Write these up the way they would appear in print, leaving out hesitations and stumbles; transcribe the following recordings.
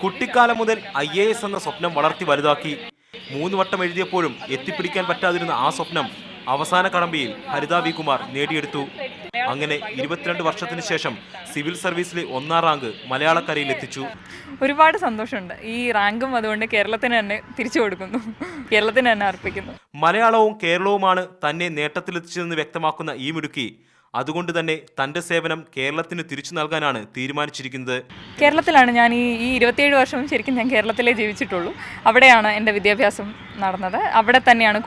കുട്ടിക്കാലം മുതൽ IAS എന്ന സ്വപ്നം വളർത്തി വലുതാക്കി. 3 വട്ടം എഴുതിയപ്പോഴും എത്തിപ്പിടിക്കാൻ പറ്റാതിരുന്ന ആ സ്വപ്നം അവസാന കടമ്പയിൽ ഹരിത വി കുമാർ നേടിയെടുത്തു. അങ്ങനെ 22 വർഷത്തിന് ശേഷം സിവിൽ സർവീസിലെ 1ാം റാങ്ക് മലയാളക്കരയിൽ എത്തിച്ചു. ഒരുപാട് സന്തോഷമുണ്ട്. ഈ റാങ്കും അതുകൊണ്ട് കേരളത്തിന് തന്നെ തിരിച്ചു കൊടുക്കുന്നു, കേരളത്തിന് തന്നെ അർപ്പിക്കുന്നു. മലയാളവും കേരളവുമാണ് തന്നെ നേട്ടത്തിലെത്തിച്ചതെന്ന് വ്യക്തമാക്കുന്ന ഈ മിടുക്കി അതുകൊണ്ട് തന്നെ തൻ്റെ സേവനം കേരളത്തിന് തിരിച്ചു നൽകാനാണ് തീരുമാനിച്ചിരിക്കുന്നത്. കേരളത്തിലാണ് ഞാൻ ഈ 27 വർഷവും ശരിക്കും ഞാൻ കേരളത്തിലേ ജീവിച്ചിട്ടുള്ളൂ. അവിടെയാണ് എൻ്റെ വിദ്യാഭ്യാസം നടന്നത്. അവിടെ തന്നെയാണ്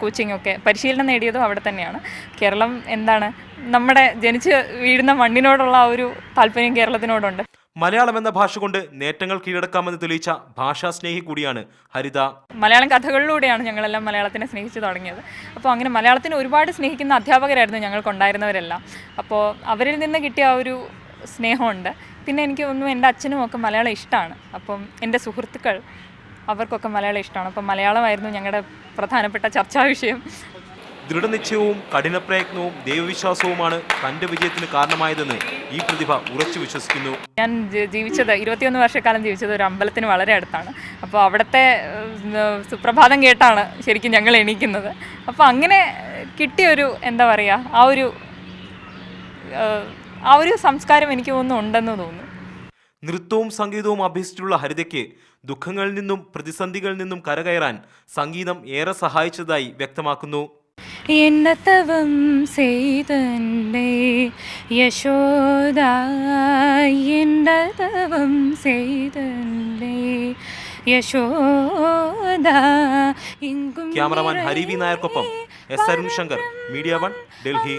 കോച്ചിങ് ഒക്കെ പരിശീലനം നേടിയതും അവിടെ തന്നെയാണ്. കേരളം എന്താണ്, നമ്മുടെ ജനിച്ച് വീഴുന്ന മണ്ണിനോടുള്ള ആ ഒരു താല്പര്യം കേരളത്തിനോടുണ്ട്. മലയാളം എന്ന ഭാഷ കൊണ്ട് നേട്ടങ്ങൾ കീഴടക്കാമെന്ന് തെളിയിച്ച ഭാഷാസ്നേഹി കൂടിയാണ് ഹരിത. മലയാളം കഥകളിലൂടെയാണ് ഞങ്ങളെല്ലാം മലയാളത്തിനെ സ്നേഹിച്ച് തുടങ്ങിയത്. അപ്പോൾ അങ്ങനെ മലയാളത്തിനെ ഒരുപാട് സ്നേഹിക്കുന്ന അധ്യാപകരായിരുന്നു ഞങ്ങൾക്കുണ്ടായിരുന്നവരെല്ലാം. അപ്പോൾ അവരിൽ നിന്ന് കിട്ടിയ ആ ഒരു സ്നേഹമുണ്ട്. പിന്നെ എനിക്ക് തോന്നുന്നു എൻ്റെ അച്ഛനും ഒക്കെ മലയാളം ഇഷ്ടമാണ്. അപ്പം എൻ്റെ സുഹൃത്തുക്കൾ അവർക്കൊക്കെ മലയാളം ഇഷ്ടമാണ്. അപ്പം മലയാളമായിരുന്നു ഞങ്ങളുടെ പ്രധാനപ്പെട്ട ചർച്ചാ വിഷയം. ദൃഢനിശ്ചയവും കഠിനപ്രയത്നവും ദൈവവിശ്വാസവുമാണ് തൻ്റെ വിജയത്തിന് കാരണമായതെന്ന് ഈ പ്രതിഭ ഉറച്ചു വിശ്വസിക്കുന്നു. ഞാൻ ജീവിച്ചത് 21 വർഷക്കാലം ജീവിച്ചത് ഒരു അമ്പലത്തിന് വളരെ അടുത്താണ്. അപ്പോൾ അവിടുത്തെ സുപ്രഭാതം കേട്ടാണ് ശരിക്കും ഞങ്ങൾ എണീക്കുന്നത്. അപ്പോൾ അങ്ങനെ കിട്ടിയൊരു എന്താ പറയുക, ആ ഒരു സംസ്കാരം എനിക്ക് തോന്നുന്നു ഉണ്ടെന്ന് തോന്നുന്നു. നൃത്തവും സംഗീതവും അഭ്യസിച്ചിട്ടുള്ള ഹരിതയ്ക്ക് ദുഃഖങ്ങളിൽ നിന്നും പ്രതിസന്ധികളിൽ നിന്നും കരകയറാൻ സംഗീതം ഏറെ സഹായിച്ചതായി വ്യക്തമാക്കുന്നു. എന്നതവം ചെയ്തേ യശോദ, എന്നതവം ചെയ്തേ യശോദ. ക്യാമറമാൻ ഹരി വി നായർക്കൊപ്പം S അരുൺ ശങ്കർ, മീഡിയ 1, ഡൽഹി.